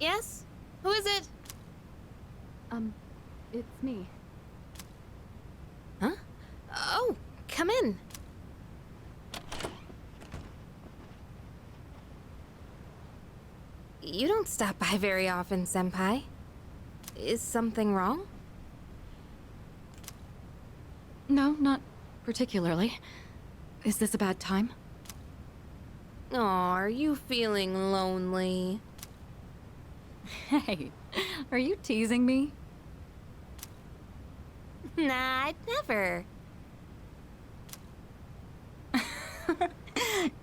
Yes? Who is it? It's me. Huh? Oh, come in. You don't stop by very often, Senpai. Is something wrong? No, not particularly. Is this a bad time? Aw, are you feeling lonely? Hey, are you teasing me? Nah, I'd never.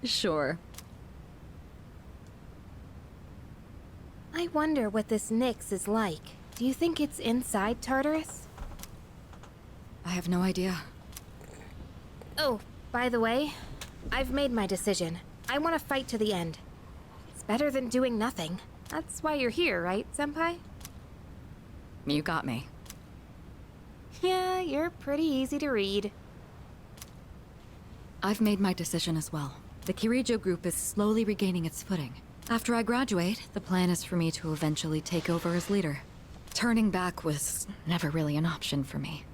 Sure. I wonder what this Nyx is like. Do you think it's inside Tartarus? I have no idea. Oh, by the way, I've made my decision. I want to fight to the end. It's better than doing nothing. That's why you're here, right, Senpai? You got me. Yeah, you're pretty easy to read. I've made my decision as well. The Kirijo group is slowly regaining its footing. After I graduate, the plan is for me to eventually take over as leader. Turning back was never really an option for me.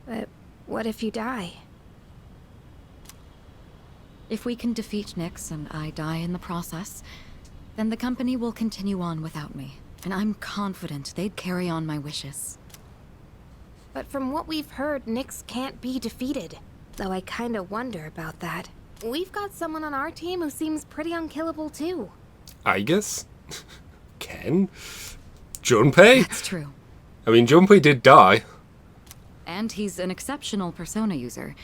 But what if you die? If we can defeat Nyx and I die in the process, then the company will continue on without me. And I'm confident they'd carry on my wishes. But from what we've heard, Nyx can't be defeated. Though I kinda wonder about that. We've got someone on our team who seems pretty unkillable too. I guess. Ken? Junpei? That's true. I mean, Junpei did die. And he's an exceptional persona user,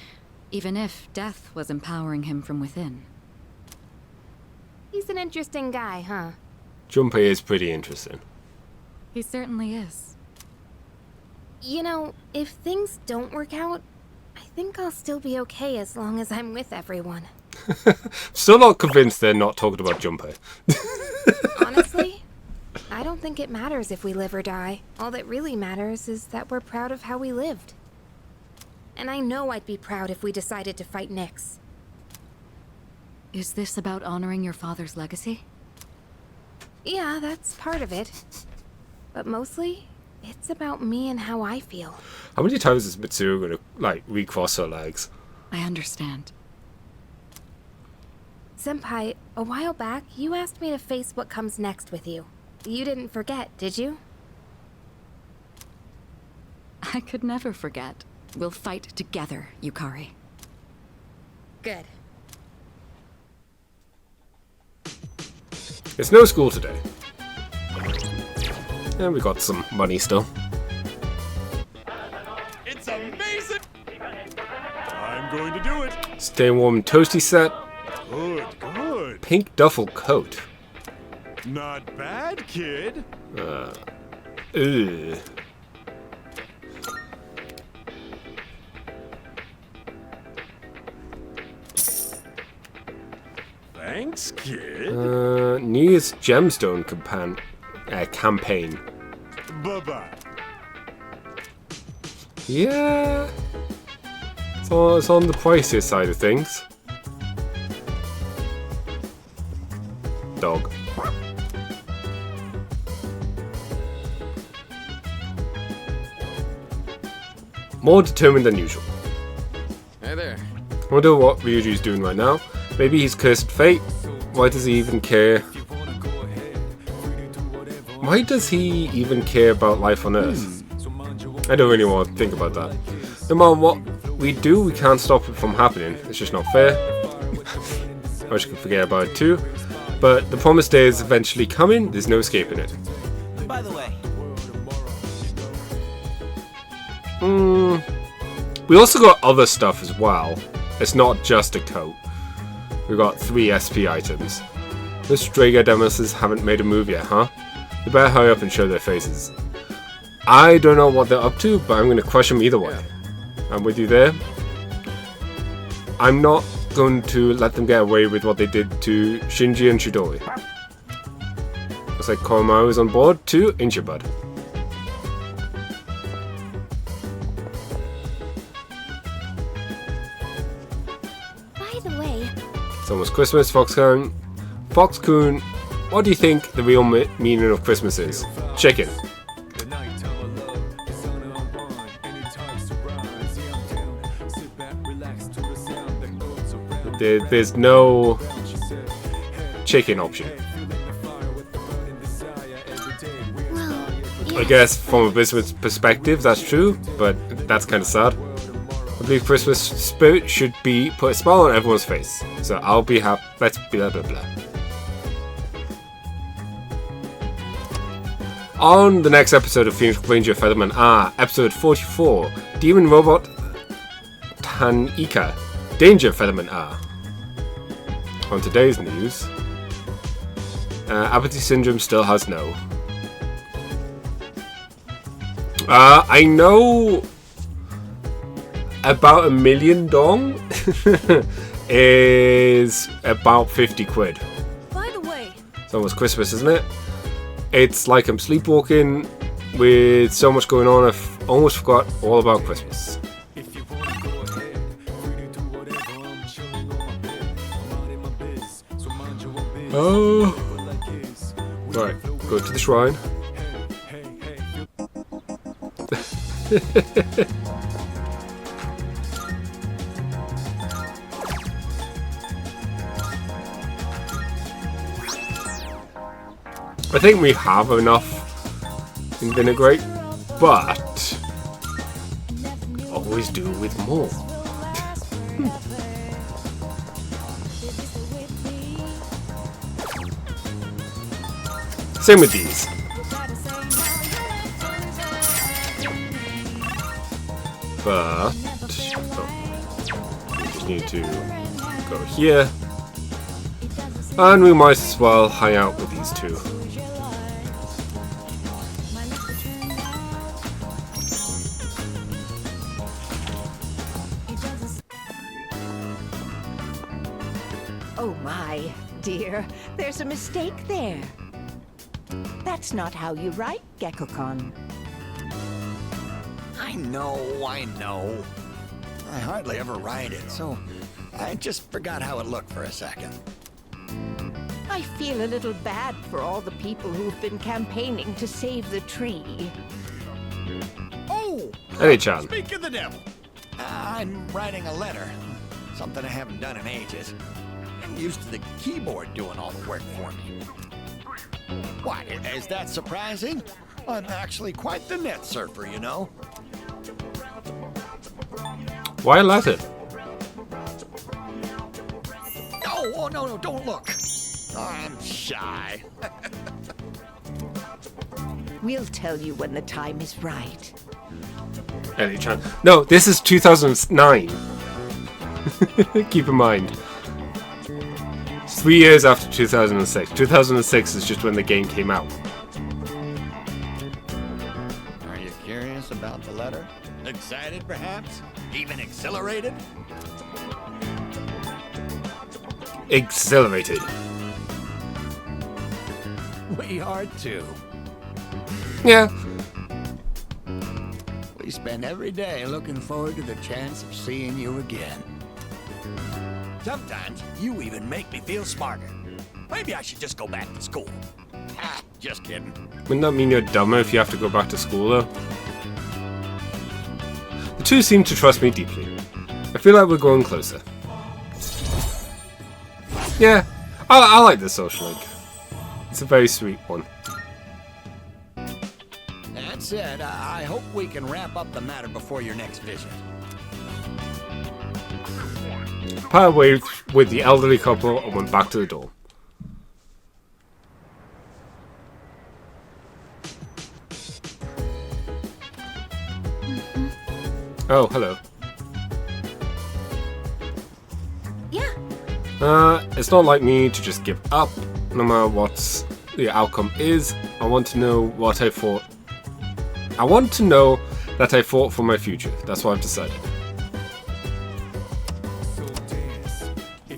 even if death was empowering him from within. He's an interesting guy, huh? Junpei is pretty interesting. He certainly is. You know, if things don't work out, I think I'll still be okay as long as I'm with everyone. Still not convinced they're not talking about Junpei. Honestly, I don't think it matters if we live or die. All that really matters is that we're proud of how we lived. And I know I'd be proud if we decided to fight Nyx. Is this about honoring your father's legacy? Yeah, that's part of it. But mostly, it's about me and how I feel. How many times is Mitsuru gonna, like, recross her legs? I understand. Senpai, a while back, you asked me to face what comes next with you. You didn't forget, did you? I could never forget. We'll fight together, Yukari. Good. There's no school today. And we got some money still. It's amazing! I'm going to do it! Stay warm and toasty set. Good, good. Pink duffel coat. Not bad, kid. Ugh. Thanks, kid. New Year's gemstone campaign. Bye-bye. Yeah. It's on the pricier side of things. Dog. More determined than usual. Hey there. I wonder what Ryuji's doing right now. Maybe he's cursed fate. Why does he even care? Why does he even care about life on Earth? I don't really want to think about that. No matter what we do, we can't stop it from happening. It's just not fair. I wish I could forget about it too. But the promised day is eventually coming. There's no escaping it. By the way, We also got other stuff as well. It's not just a coat. We got 3 SP items. Those Strega Demuses haven't made a move yet, huh? They better hurry up and show their faces. I don't know what they're up to, but I'm going to crush them either way. I'm with you there. I'm not going to let them get away with what they did to Shinji and Chidori. Looks like Koromaru is on board too, ain't you, bud? By the way, It's almost Christmas, Fox-kun what do you think the real meaning of Christmas is? Chicken. There's no chicken option. Well, I guess from a business perspective that's true, but that's kind of sad. I believe Christmas spirit should be put a smile on everyone's face. So I'll be happy. Let's blah blah blah. On the next episode of Phoenix Ranger Featherman R, episode 44, Demon Robot Tanika, Danger Featherman R. On today's news, Apathy Syndrome still has no. I know about 1 million dong is about 50 quid. by the way, It's almost Christmas, isn't it? It's like I'm sleepwalking with so much going on, I've almost forgot all about Christmas. Oh. Right, go to the shrine. I think we have enough in vinaigrette, but always do with more. Same with these. But we just need to go here. And we might as well hang out with these two. Oh my, dear, there's a mistake there. That's not how you write, Gekko-kun. I know. I hardly ever write it, so I just forgot how it looked for a second. I feel a little bad for all the people who've been campaigning to save the tree. Oh! Any-chan. Speak of the devil! I'm writing a letter. Something I haven't done in ages. I'm used to the keyboard doing all the work for me. What, is that surprising? I'm actually quite the net surfer, you know? Why a letter? Oh, no, don't look. Oh, I'm shy. We'll tell you when the time is right. Any-chan. No, this is 2009. Keep in mind. It's 3 years after 2006. 2006 is just when the game came out. Are you curious about the letter? Excited, perhaps? Even exhilarated? Exhilarated. We are too. Yeah. We spend every day looking forward to the chance of seeing you again. Sometimes you even make me feel smarter. Maybe I should just go back to school. Ah, just kidding. Wouldn't that mean you're dumber if you have to go back to school, though? The two seem to trust me deeply. I feel like we're growing closer. Yeah, I like this social link. It's a very sweet one. That said, I hope we can wrap up the matter before your next visit. Pat waved with the elderly couple and went back to the door. Oh, hello. Yeah. It's not like me to just give up, no matter what the outcome is. I want to know what I fought. I want to know that I fought for my future. That's what I've decided.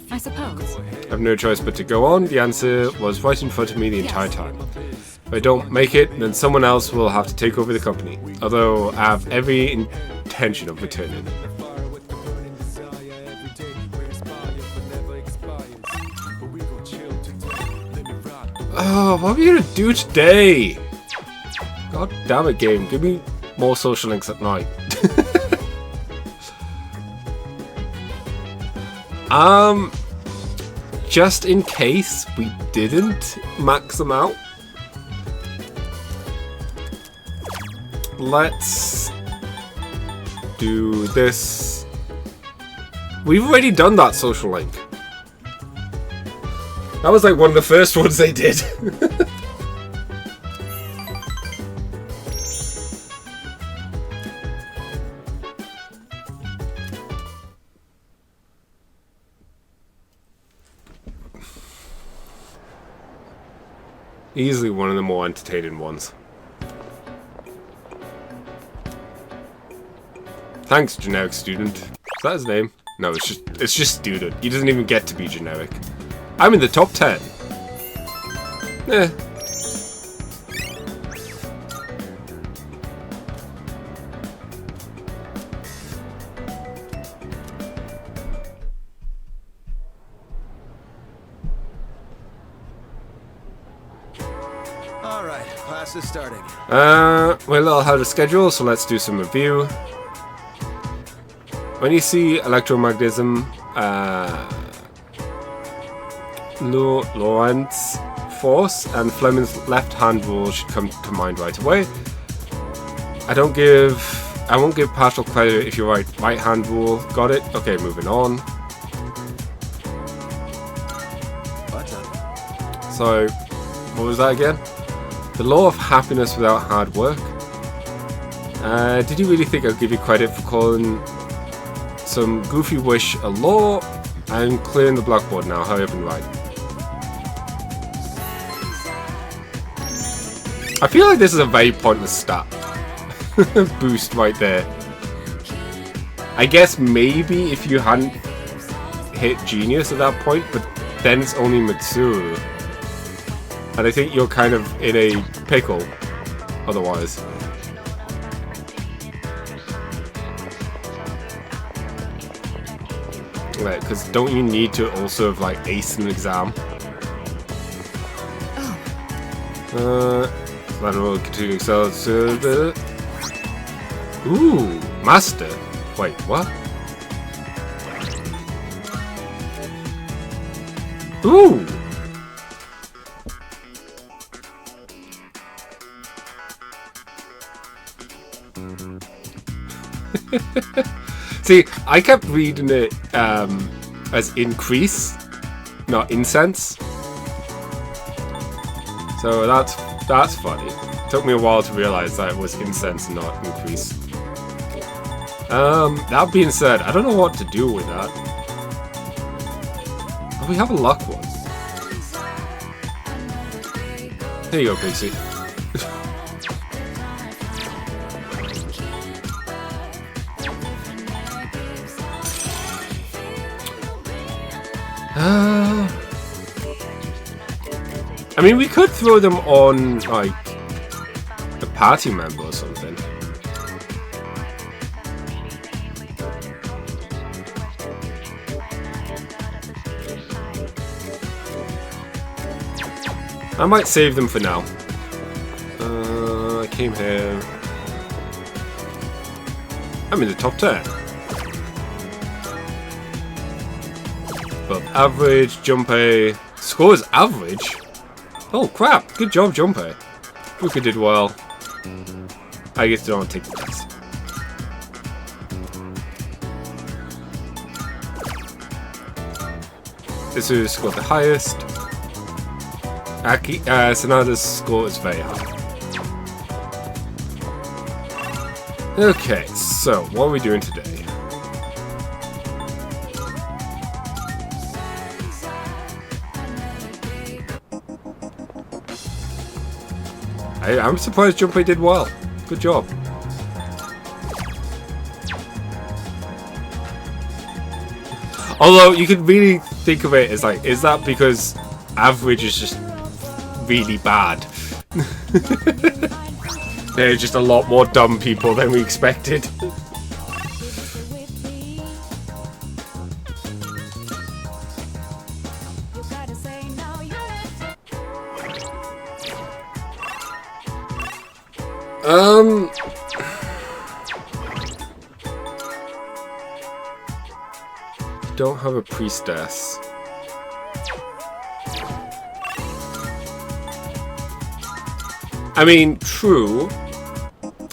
I suppose. I have no choice but to go on. The answer was right in front of me the entire time. If I don't make it, then someone else will have to take over the company. Although I have every intention of returning. Oh, what are we gonna do today? God damn it, game. Give me more social links at night. Just in case we didn't max them out, let's do this. We've already done that social link. That was like one of the first ones they did. Easily one of the more entertaining ones. Thanks, generic student. Is that his name? No, it's just student. He doesn't even get to be generic. I'm in the top 10. Eh. All right, class is starting. Well, I'll have a schedule, so let's do some review. When you see electromagnetism, Lorentz force and Fleming's left-hand rule should come to mind right away. I won't give partial credit if you write right-hand rule. Got it? Okay, moving on. So, what was that again? The law of happiness without hard work. Did you really think I'd give you credit for calling some goofy wish a law? I'm clearing the blackboard now. Hurry up and write. I feel like this is a very pointless stat. Boost right there. I guess maybe if you hadn't hit genius at that point, but then it's only Mitsuru. And I think you're kind of in a pickle otherwise. Right, because don't you need to also have like ace an exam? Lateral continuing cells. Ooh, master. Wait, what? Ooh. See, I kept reading it as increase, not incense. So that's funny. It took me a while to realize that it was incense and not increase. That being said, I don't know what to do with that. Oh, we have a luck one. Here you go, Pixie. I mean, we could throw them on, like, a party member or something. I might save them for now. I came here. I'm in the top 10. Above average, Junpei. Score is average? Oh crap, good job, Junpei. Fuka did well. I guess they don't take the test. This is scored the highest. Sanada's score is very high. Okay, so what are we doing today? I'm surprised Junpei did well. Good job. Although you could really think of it as like, is that because average is just really bad? There's just a lot more dumb people than we expected. Don't have a priestess. I mean, true.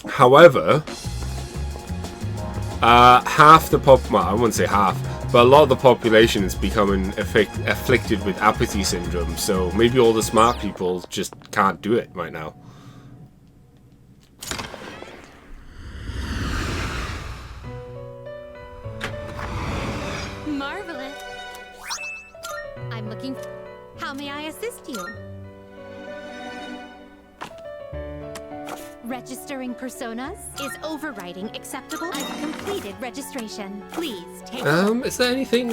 However, half the well, I wouldn't say half, but a lot of the population is becoming afflicted with apathy syndrome, so maybe all the smart people just can't do it right now. Marvelous. I'm looking. How may I assist you? Registering personas? Is overriding acceptable? I've completed registration. Please take Is there anything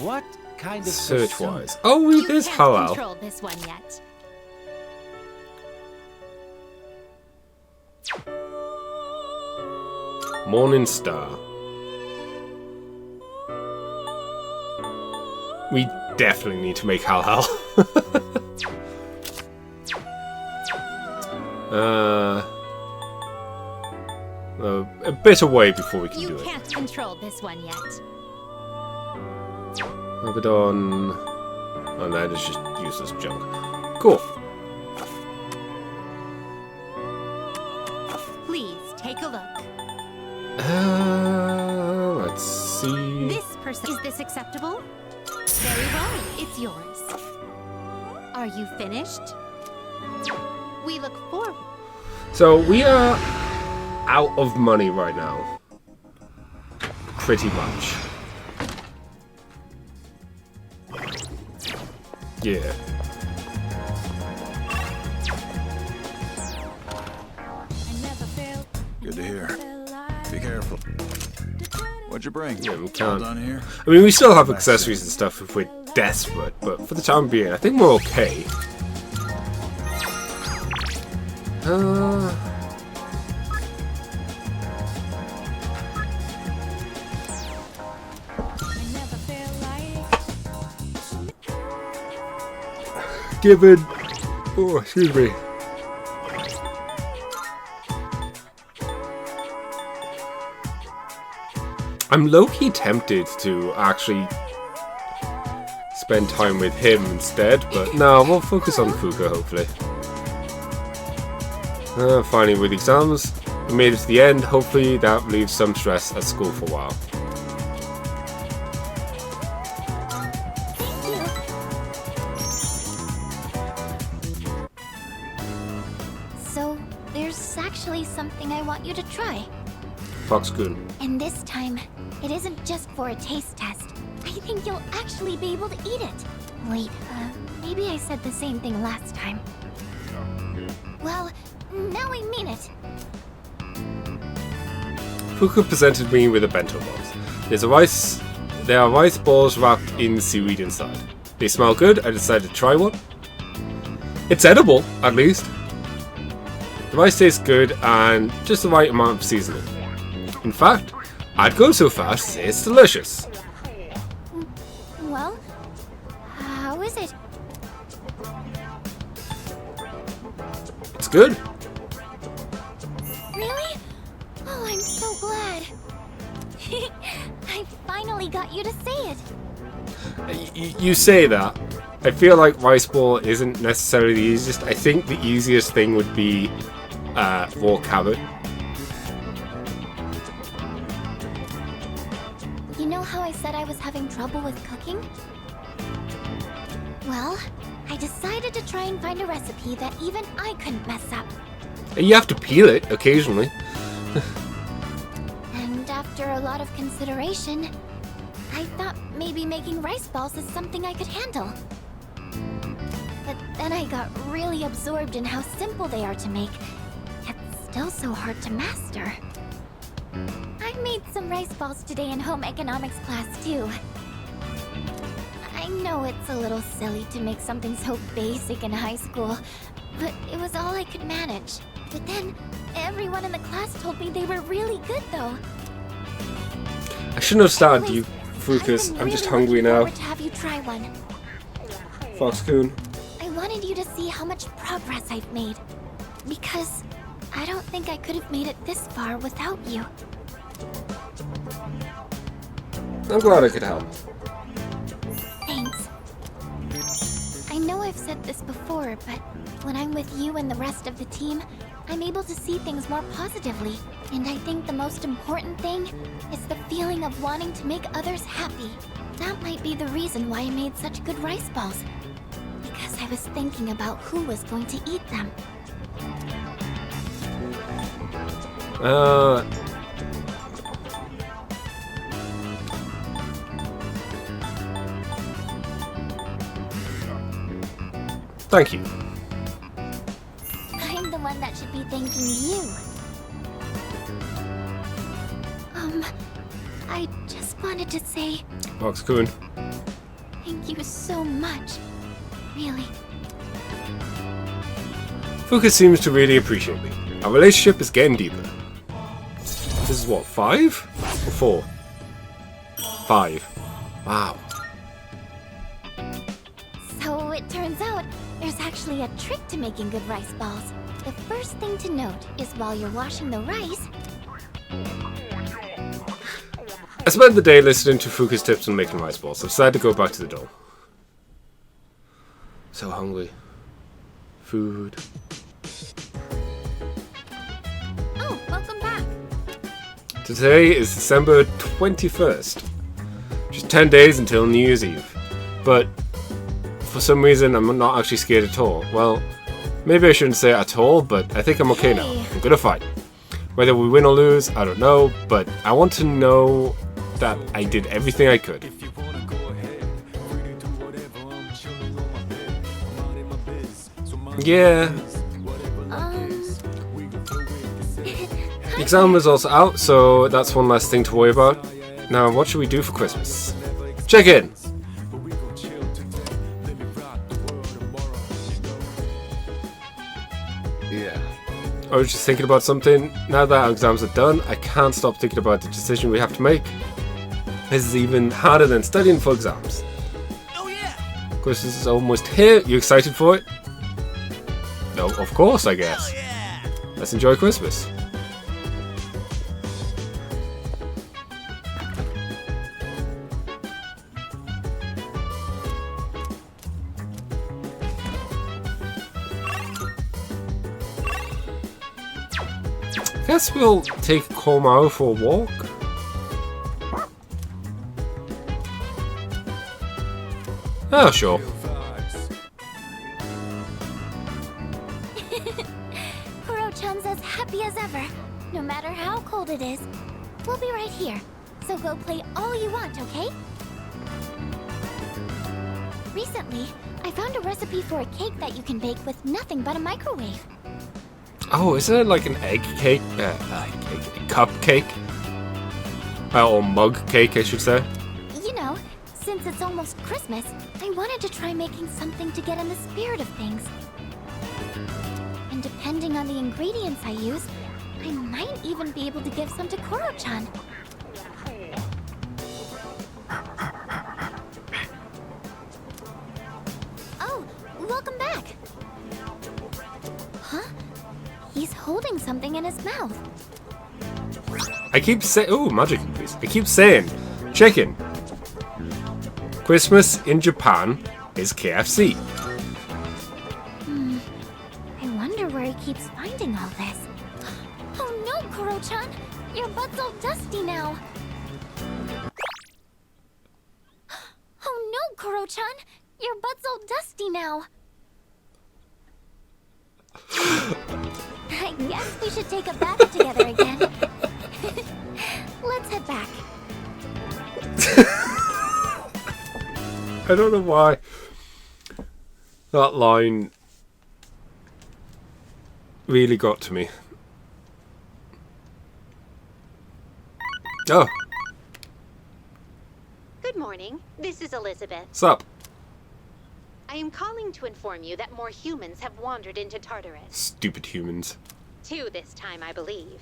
What kind of search-wise? Oh, You there's can't halal. control this one yet. Morning Star. We definitely need to make halal. A bit away before we can You do it. can't control this one yet. Abaddon. Oh, that is just useless junk. Cool. Please take a look. Let's see. This person. Is this acceptable? Very well. It's yours. Are you finished? We look forward. So we are out of money right now. Pretty much. Yeah. Good to hear. Be careful. What'd you bring? Yeah, we All can't. done here? I mean, we still have accessories and stuff if we're desperate, but for the time being, I think we're okay. Given. Oh, excuse me. I'm low-key tempted to actually spend time with him instead, but no, we'll focus on Fuka, hopefully. Finally, with exams, we made it to the end. Hopefully that relieves some stress at school for a while. So, there's actually something I want you to try. Fox-kun. And this time, it isn't just for a taste test. I think you'll actually be able to eat it. Wait, maybe I said the same thing last time. Well, now I mean it. Fuka presented me with a bento box. There are rice balls wrapped in seaweed inside. They smell good. I decided to try one. It's edible, at least. The rice tastes good and just the right amount of seasoning. In fact, I'd go so far as to say it's delicious. Well, how is it? It's good. Really? Oh, I'm so glad. I finally got you to say it. You say that. I feel like rice ball isn't necessarily the easiest. I think the easiest thing would be raw carrot. You know how I said I was having trouble with cooking? Well, I decided to try and find a recipe that even I couldn't mess up. You have to peel it occasionally. And after a lot of consideration, I thought maybe making rice balls is something I could handle. But then I got really absorbed in how simple they are to make, yet still so hard to master. I made some rice balls today in home economics class too. I know it's a little silly to make something so basic in high school, but it was all I could manage. But then, everyone in the class told me they were really good though. I shouldn't have started Anyways, you, Fukas. I've been I'm just really hungry looking now. forward to have you try one. Fox-kun. I wanted you to see how much progress I've made. Because I don't think I could have made it this far without you. I'm glad I could help. Thanks. I know I've said this before, but when I'm with you and the rest of the team, I'm able to see things more positively. And I think the most important thing is the feeling of wanting to make others happy. That might be the reason why I made such good rice balls. Because I was thinking about who was going to eat them. Thank you. I'm the one that should be thanking you. I just wanted to say Max Coon. thank you so much. Really. Fuka seems to really appreciate me. Our relationship is getting deeper. This is what, 5? Or 4? 5. Wow. So it turns out there's actually a trick to making good rice balls. The first thing to note is while you're washing the rice, I spent the day listening to Fuka's tips on making rice balls. I decided to go back to the doll. So hungry. Food. Oh, welcome back. Today is December 21st. Just 10 days until New Year's Eve. But for some reason I'm not actually scared at all. Well, maybe I shouldn't say at all, but I think I'm okay now. I'm gonna fight. Whether we win or lose, I don't know, but I want to know that I did everything I could. Yeah. The exam results are out, so that's one less thing to worry about. Now, what should we do for Christmas? Check in! Yeah. I was just thinking about something. Now that our exams are done, I can't stop thinking about the decision we have to make. This is even harder than studying for exams. Oh yeah! Christmas is almost here. You excited for it? No, of course, I guess. Oh yeah! Let's enjoy Christmas. Guess we'll take Komao for a walk. Oh, sure. Kuro-chan's as happy as ever, no matter how cold it is. We'll be right here, so go play all you want, okay? Recently, I found a recipe for a cake that you can bake with nothing but a microwave. Oh, isn't it like an egg cake? Cupcake? Or mug cake, I should say. You know, since it's almost Christmas, I wanted to try making something to get in the spirit of things. And depending on the ingredients I use, I might even be able to give some to Koro-chan. Oh, welcome back! Huh? He's holding something in his mouth. I keep saying, oh, magic increase. I keep saying, chicken. Christmas in Japan is KFC. I wonder where he keeps finding all this. Oh no, Koro-chan! Your butt's all dusty now! Oh no, Koro-chan! Your butt's all dusty now! I guess we should take a bath together again. Let's head back. I don't know why that line really got to me. Oh, Good morning. This is Elizabeth. what's up? I am calling to inform you that more humans have wandered into Tartarus. Stupid humans. 2 this time, I believe.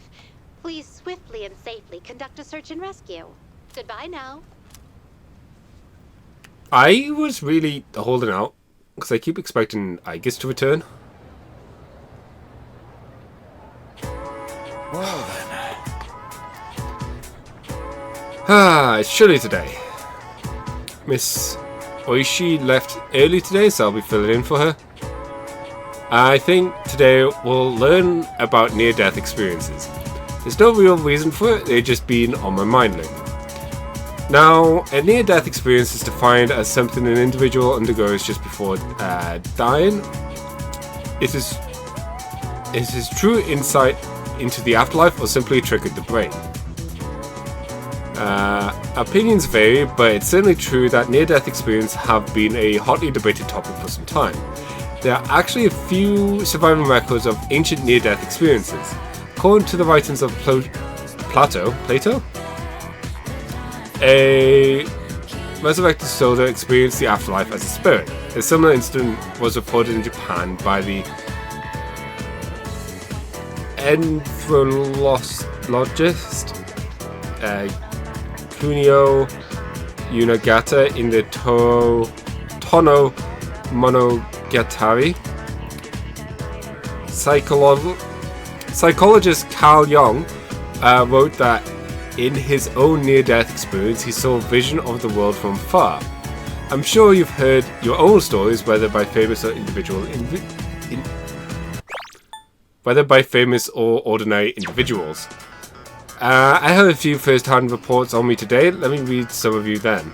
Please swiftly and safely conduct a search and rescue. Goodbye now. I was really holding out because I keep expecting Aegis to return. It's chilly today. Miss Oishi left early today, so I'll be filling in for her. I think today we'll learn about near-death experiences. There's no real reason for it, they've just been on my mind lately. Now, a near-death experience is defined as something an individual undergoes just before dying. It is true insight into the afterlife or simply triggered the brain. Opinions vary, but it's certainly true that near-death experiences have been a hotly debated topic for some time. There are actually a few surviving records of ancient near-death experiences. According to the writings of Plato, a resurrected soldier experienced the afterlife as a spirit. A similar incident was reported in Japan by the anthrologist Kunio Unagata in the Tono Monogatari. Psychologist Carl Jung wrote that in his own near-death experience he saw a vision of the world from far. I'm sure you've heard your own stories, whether by famous or ordinary individuals. I have a few first-hand reports on me today. Let me read some of you then.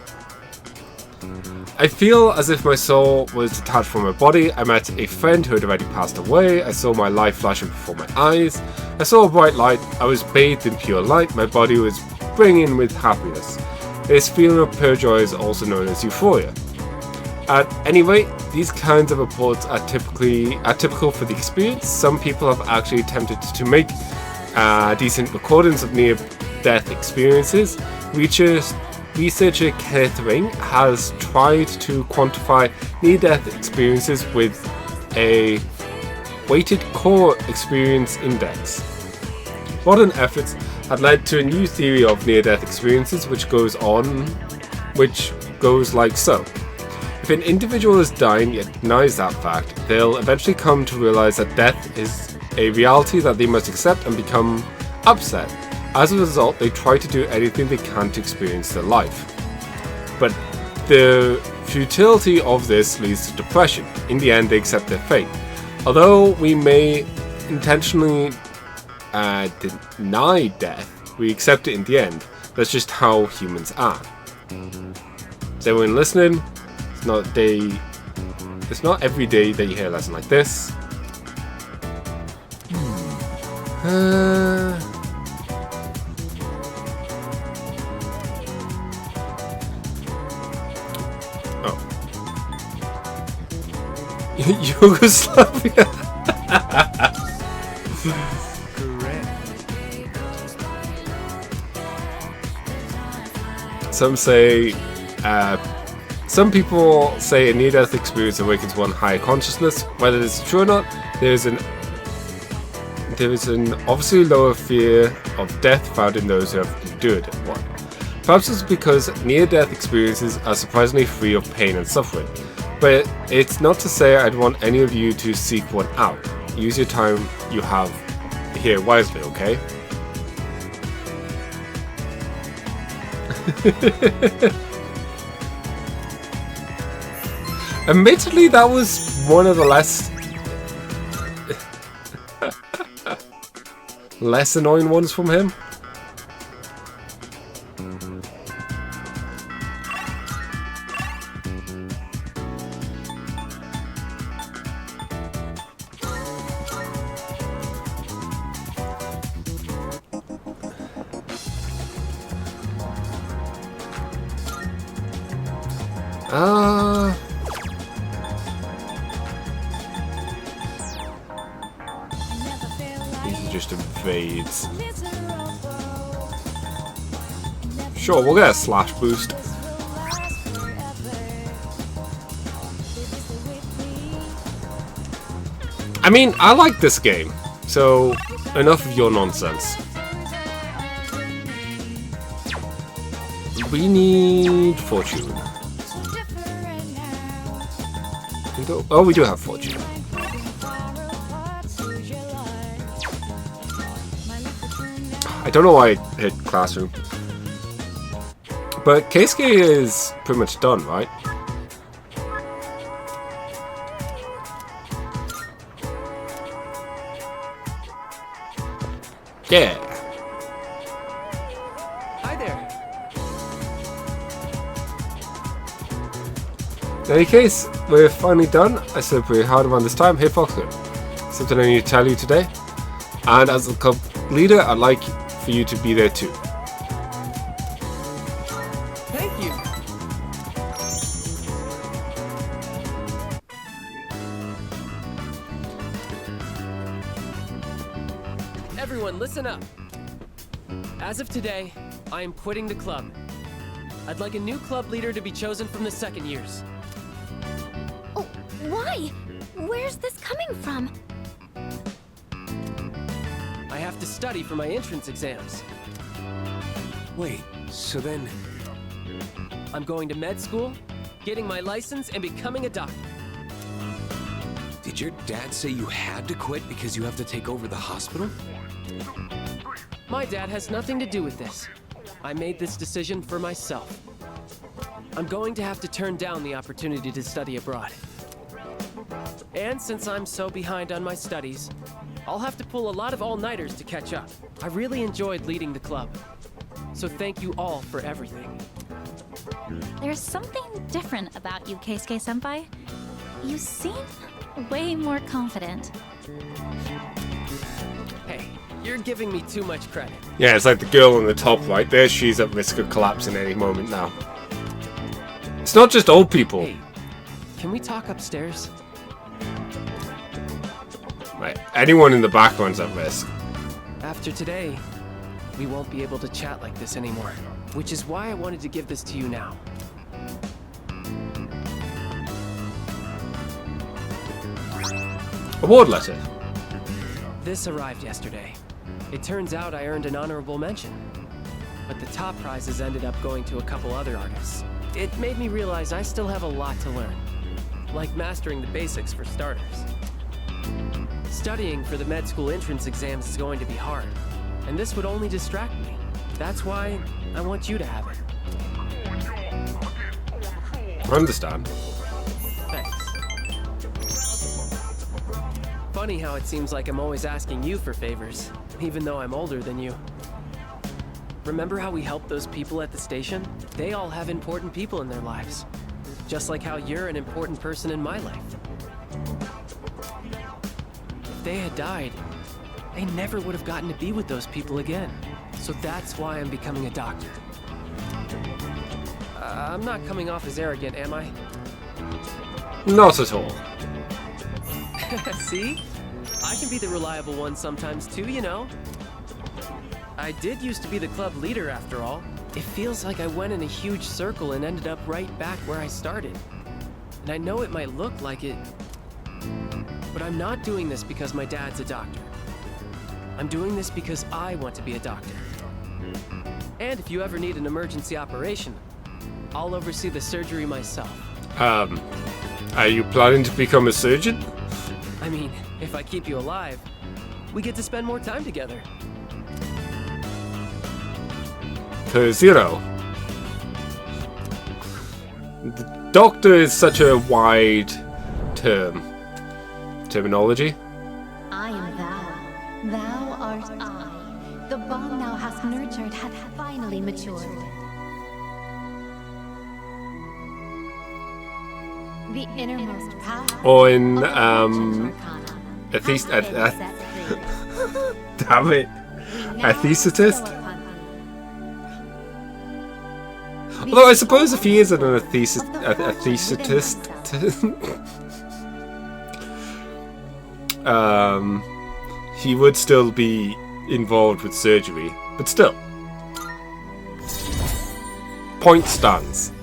I feel as if my soul was detached from my body. I met a friend who had already passed away. I saw my life flashing before my eyes. I saw a bright light. I was bathed in pure light. My body was brimming with happiness. This feeling of pure joy is also known as euphoria. At any rate, these kinds of reports are typical for the experience. Some people have actually attempted to make decent recordings of near-death experiences. Researcher Kenneth Ring has tried to quantify near-death experiences with a weighted core experience index. Modern efforts had led to a new theory of near-death experiences which goes like so. If an individual is dying yet denies that fact, they'll eventually come to realize that death is a reality that they must accept and become upset. As a result, they try to do anything they can to experience their life. But the futility of this leads to depression. In the end, they accept their fate. Although we may intentionally deny death, we accept it in the end. That's just how humans are. Is everyone listening? It's not every day that you hear a lesson like this. Yugoslavia. Some people say a near-death experience awakens one higher consciousness. Whether this is true or not, there is an obviously lower fear of death found in those who have endured one. Perhaps it's because near-death experiences are surprisingly free of pain and suffering. But it's not to say I'd want any of you to seek one out. Use your time you have here wisely, okay? Admittedly, that was one of the less annoying ones from him. These are just invades. Sure, we'll get a slash boost. I mean, I like this game, so enough of your nonsense. We need fortune. Oh, we do have fortune. I don't know why I hit classroom. But Keisuke is pretty much done, right? Yeah. Hi there. In any case, we're finally done. I slept pretty hard around this time. Hey Foxer, something I need to tell you today. And as the club leader, I'd like for you to be there too. Thank you. Everyone, listen up. As of today, I am quitting the club. I'd like a new club leader to be chosen from the second years. Oh, why? Where's this coming from? I have to study for my entrance exams. Wait, so then... I'm going to med school, getting my license, and becoming a doctor. Did your dad say you had to quit because you have to take over the hospital? My dad has nothing to do with this. I made this decision for myself. I'm going to have to turn down the opportunity to study abroad. And since I'm so behind on my studies, I'll have to pull a lot of all-nighters to catch up. I really enjoyed leading the club. So thank you all for everything. There's something different about you, Keisuke-senpai. You seem way more confident. Hey, you're giving me too much credit. Yeah, it's like the girl on the top right there. She's at risk of collapsing any moment now. It's not just old people. Hey, can we talk upstairs? Right, anyone in the background's at risk. After today, we won't be able to chat like this anymore. Which is why I wanted to give this to you now. Award letter. This arrived yesterday. It turns out I earned an honorable mention. But the top prizes ended up going to a couple other artists. It made me realize I still have a lot to learn. Like mastering the basics for starters. Studying for the med school entrance exams is going to be hard. And this would only distract me. That's why I want you to have it. I understand. Thanks. Funny how it seems like I'm always asking you for favors, even though I'm older than you. Remember how we helped those people at the station? They all have important people in their lives. Just like how you're an important person in my life. If they had died, they never would have gotten to be with those people again. So that's why I'm becoming a doctor. I'm not coming off as arrogant, am I? Not at all. See? I can be the reliable one sometimes too, you know? I did used to be the club leader after all. It feels like I went in a huge circle and ended up right back where I started. And I know it might look like it, but I'm not doing this because my dad's a doctor. I'm doing this because I want to be a doctor. And if you ever need an emergency operation, I'll oversee the surgery myself. Are you planning to become a surgeon? I mean, if I keep you alive, we get to spend more time together. Because, you know, the doctor is such a wide terminology. I am thou. Thou art I. The bond thou hast nurtured hath finally matured. The innermost power. Or in, Arcana damn it. Athesitist? Although I suppose if he is an athesitist, he would still be involved with surgery, but still. Point stands.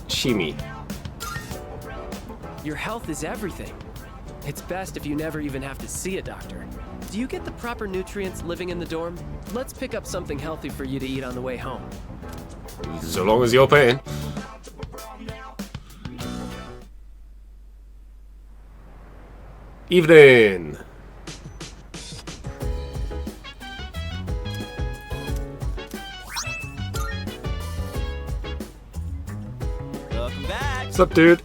Shimi. Your health is everything. It's best if you never even have to see a doctor. Do you get the proper nutrients living in the dorm? Let's pick up something healthy for you to eat on the way home. So long as you're paying. Evening. Welcome back. What's up, dude?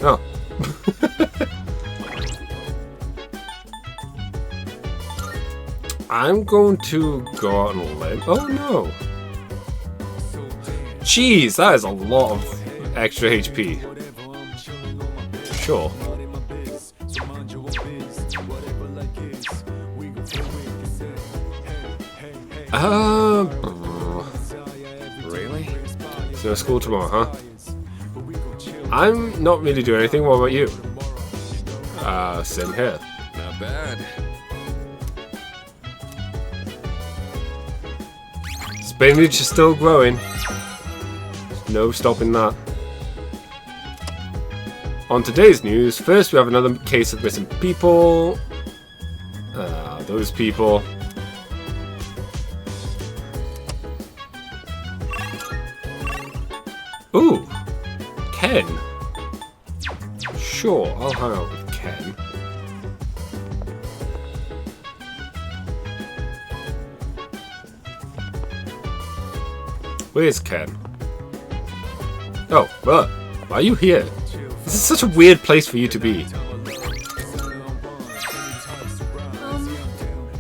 Oh. I'm going to go out on a limb. Oh no. Jeez, that is a lot of extra HP. Sure. Really? So school tomorrow, huh? I'm not really doing anything. What about you? Same here. Not bad. Spinach is still growing. No stopping that. On today's news, first we have another case of missing people. Those people. Ooh, Ken. Sure, I'll hang out with Ken. Where's Ken? Oh, well, why are you here? This is such a weird place for you to be.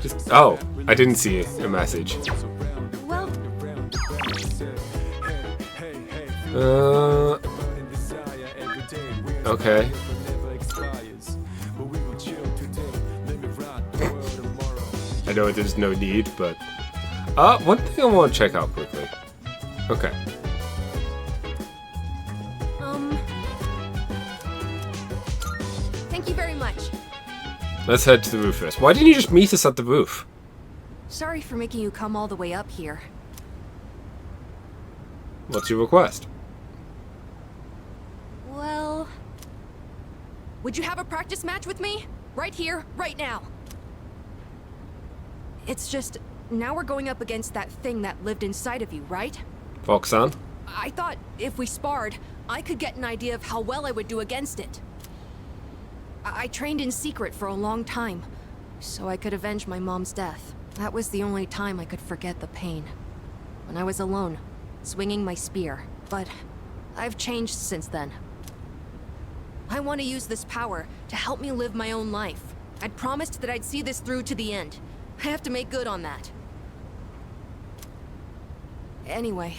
Just, oh, I didn't see a message. Well, Okay. I know there's no need, but one thing I want to check out quickly. Okay. thank you very much. Let's head to the roof first. Why didn't you just meet us at the roof? Sorry for making you come all the way up here. What's your request? Well... would you have a practice match with me? Right here, right now. It's just, now we're going up against that thing that lived inside of you, right? Foxan? I thought if we sparred, I could get an idea of how well I would do against it. I trained in secret for a long time, so I could avenge my mom's death. That was the only time I could forget the pain. When I was alone, swinging my spear. But I've changed since then. I want to use this power to help me live my own life. I'd promised that I'd see this through to the end. I have to make good on that. Anyway,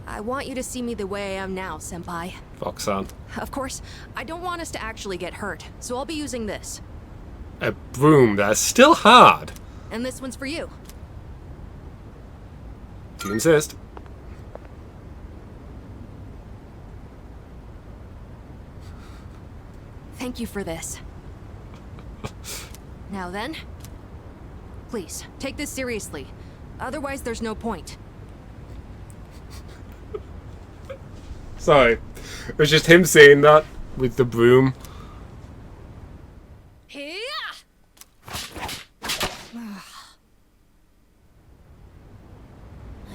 I want you to see me the way I am now, Senpai. Foxan. Of course, I don't want us to actually get hurt, so I'll be using this. A broom, that's still hard. And this one's for you. Do you insist? Thank you for this. Now then, please, take this seriously. Otherwise, there's no point. Sorry. It was just him saying that with the broom.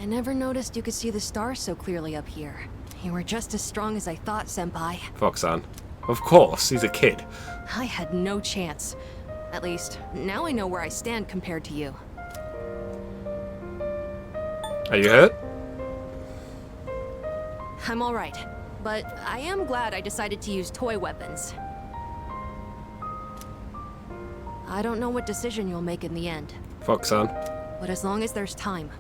I never noticed you could see the stars so clearly up here. You were just as strong as I thought, Senpai. Foxan. Of course, he's a kid. I had no chance. At least, now I know where I stand compared to you. Are you hurt? I'm alright, but I am glad I decided to use toy weapons. I don't know what decision you'll make in the end. Foxan. But as long as there's time,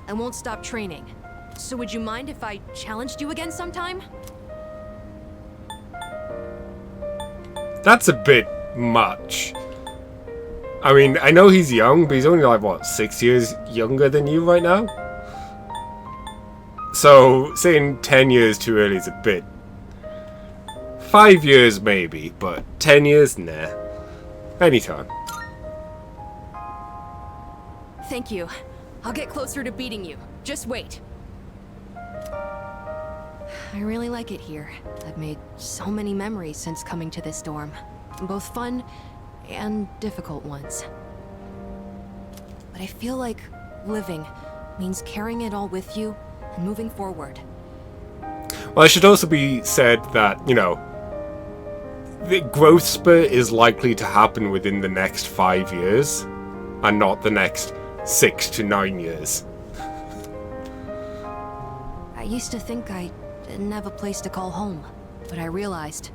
I won't stop training. So would you mind if I challenged you again sometime? That's a bit much. I mean, I know he's young, but he's only like, what, 6 years younger than you right now? So, saying 10 years too early is a bit... 5 years maybe, but 10 years? Nah. Anytime. Thank you. I'll get closer to beating you. Just wait. I really like it here. I've made so many memories since coming to this dorm. Both fun and difficult ones. But I feel like living means carrying it all with you and moving forward. Well, it should also be said that, you know, the growth spurt is likely to happen within the next 5 years, and not the next 6 to 9 years. I used to think I didn't have a place to call home, but I realized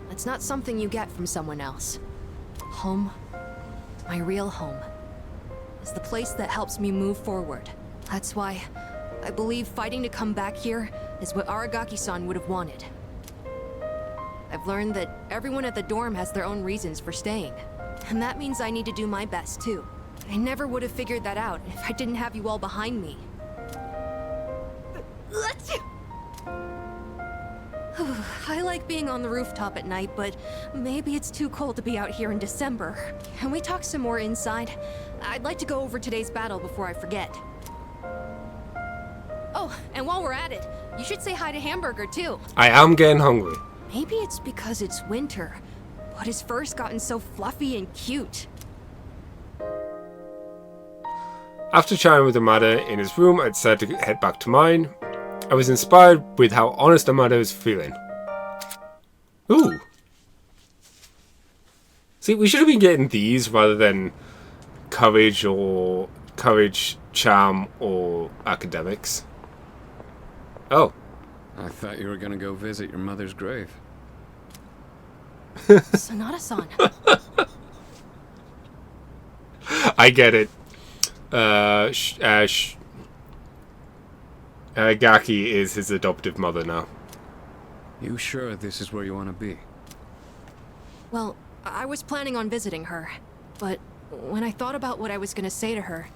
that's not something you get from someone else. Home, my real home, is the place that helps me move forward. That's why I believe fighting to come back here is what Aragaki-san would have wanted. I've learned that everyone at the dorm has their own reasons for staying, and that means I need to do my best too. I never would have figured that out if I didn't have you all behind me. I like being on the rooftop at night, but maybe it's too cold to be out here in December. Can we talk some more inside? I'd like to go over today's battle before I forget. Oh, and while we're at it, you should say hi to Hamburger too. I am getting hungry. Maybe it's because it's winter, but his fur's gotten so fluffy and cute. After chatting with Amada in his room, I decided to head back to mine. I was inspired with how honest Amada was feeling. Ooh. See, we should have been getting these rather than courage, charm, or academics. Oh. I thought you were gonna go visit your mother's grave. Sonata-san. I get it. Gaki is his adoptive mother now. You sure this is where you want to be? Well, I was planning on visiting her, but when I thought about what I was gonna say to her,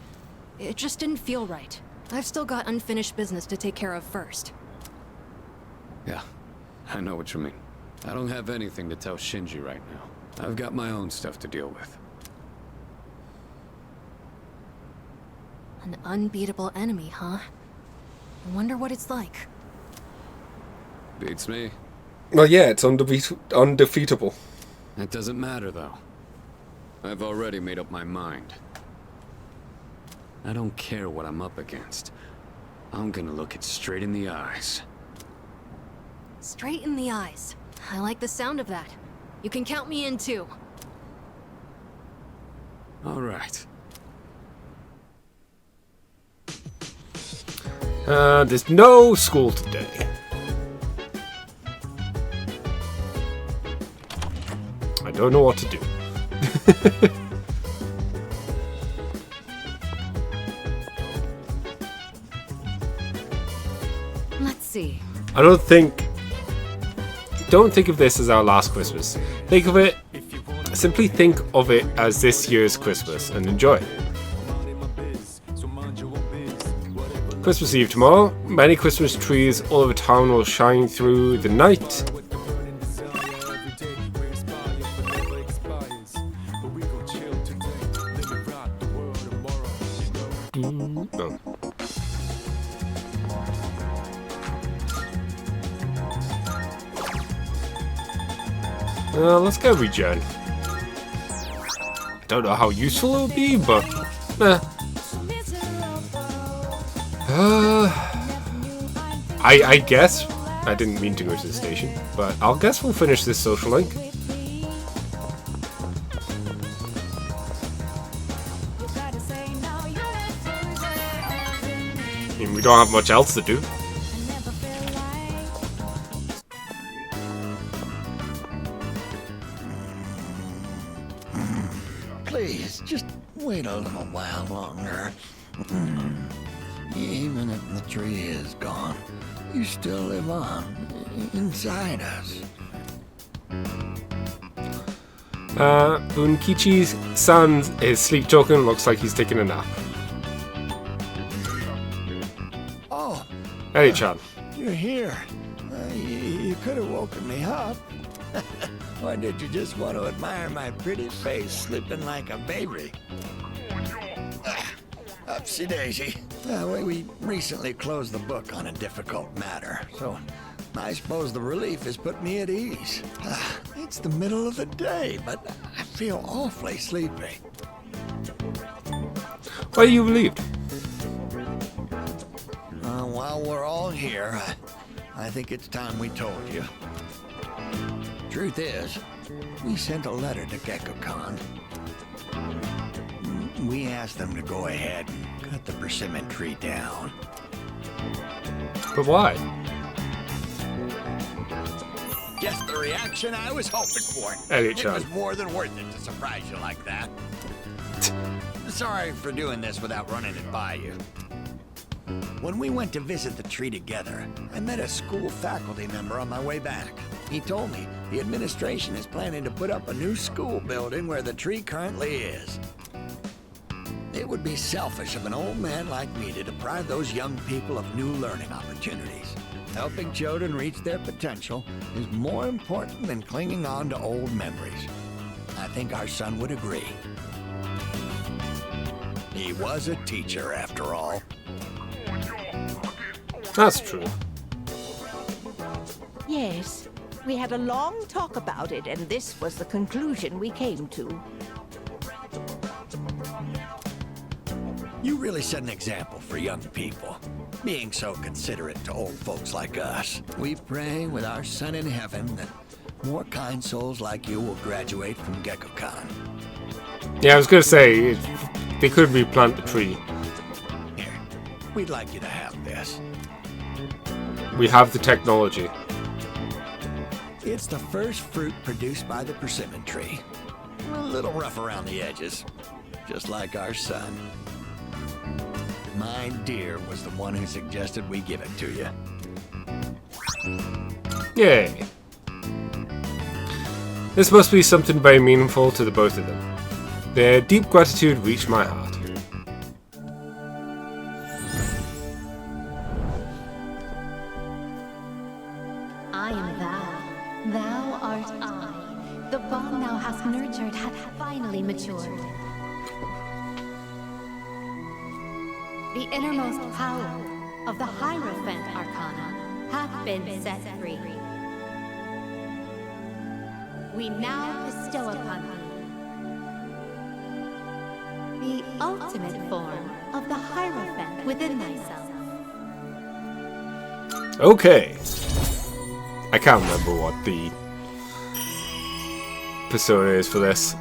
it just didn't feel right. I've still got unfinished business to take care of first. Yeah, I know what you mean. I don't have anything to tell Shinji right now. I've got my own stuff to deal with. An unbeatable enemy, huh? I wonder what it's like. Beats me. Well, yeah, it's undefeatable. That doesn't matter, though. I've already made up my mind. I don't care what I'm up against. I'm gonna look it straight in the eyes. Straight in the eyes. I like the sound of that. You can count me in, too. All right. There's no school today. I don't know what to do. Let's see. I don't think of this as our last Christmas. Simply think of it as this year's Christmas and enjoy it. Christmas Eve tomorrow. Many Christmas trees all over town will shine through the night. Let's go regen. I don't know how useful it will be, but I guess I didn't mean to go to the station, but I'll guess we'll finish this social link. I mean, we don't have much else to do. Please, just wait a little while longer. Even if the tree is gone, you still live on inside us. Bunkichi-san's his sleep token looks like he's taking a nap. Oh, Hey-chan. you're here. You could have woken me up. Or did you just want to admire my pretty face sleeping like a baby? Upsy daisy. We recently closed the book on a difficult matter, so I suppose the relief has put me at ease. It's the middle of the day, but I feel awfully sleepy. Why are you relieved? While we're all here, I think it's time we told you. Truth is, we sent a letter to GeckoCon. We asked them to go ahead and cut the persimmon tree down. But why? Just the reaction I was hoping for. Elliot It Chan. was more than worth it to surprise you like that. Sorry for doing this without running it by you. When we went to visit the tree together, I met a school faculty member on my way back. He told me the administration is planning to put up a new school building where the tree currently is. It would be selfish of an old man like me to deprive those young people of new learning opportunities. Helping children reach their potential is more important than clinging on to old memories. I think our son would agree. He was a teacher, after all. That's true. Yes, we had a long talk about it, and this was the conclusion we came to. You really set an example for young people, being so considerate to old folks like us. We pray with our son in heaven that more kind souls like you will graduate from GeckoCon. Yeah, I was gonna say, they could replant the tree. Here, we'd like you to have this. We have the technology. It's the first fruit produced by the persimmon tree. A little rough around the edges, just like our son. My dear was the one who suggested we give it to you. Yay. This must be something very meaningful to the both of them. Their deep gratitude reached my heart. I am thou. Thou art I. The bond thou hast nurtured hath finally matured. The innermost power of the Hierophant Arcana hath been set free. We now bestow upon thee the ultimate form of the Hierophant within thyself. Okay. I can't remember what the persona is for this.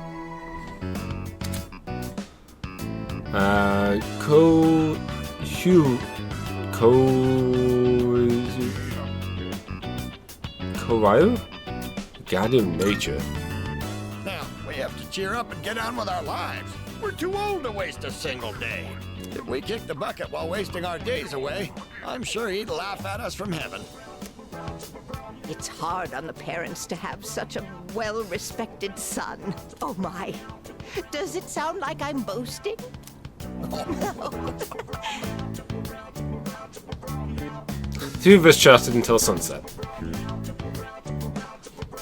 Koryu? Guardian of Nature. Now, we have to cheer up and get on with our lives. We're too old to waste a single day. If we kick the bucket while wasting our days away, I'm sure he'd laugh at us from heaven. It's hard on the parents to have such a well-respected son. Oh my. Does it sound like I'm boasting? Two of us chatted until sunset.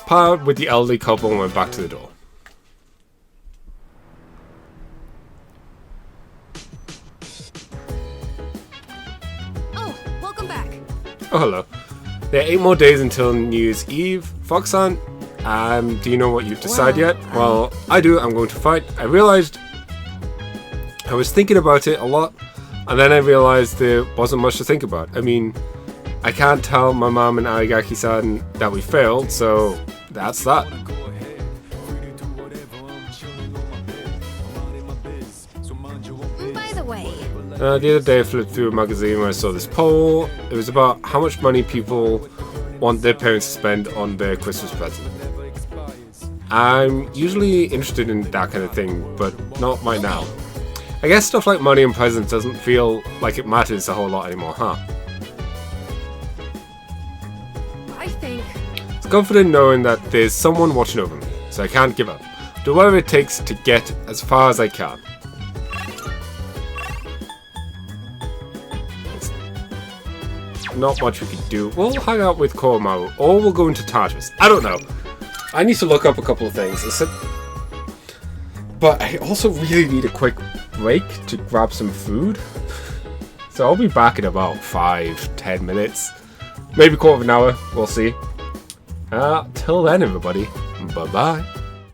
Parted with the elderly couple and went back to the door. Oh, welcome back. Oh, hello. There are 8 more days until New Year's Eve. Foxan, do you know what you've decided yet? Well, I do. I'm going to fight. I realized I was thinking about it a lot, and then I realized there wasn't much to think about. I mean, I can't tell my mom and Arigaki-san that we failed, so that's that. By the way, The other day I flipped through a magazine where I saw this poll. It was about how much money people want their parents to spend on their Christmas present. I'm usually interested in that kind of thing, but not right now. I guess stuff like money and presents doesn't feel like it matters a whole lot anymore, huh? I think It's confident knowing that there's someone watching over me, so I can't give up. Do whatever it takes to get as far as I can. There's not much we could do. We'll hang out with Koromaru, or we'll go into Tartarus. I don't know. I need to look up a couple of things. But I also really need a quick break to grab some food. So I'll be back in about 5-10 minutes. Maybe quarter of an hour. We'll see. Till then, everybody. Bye-bye.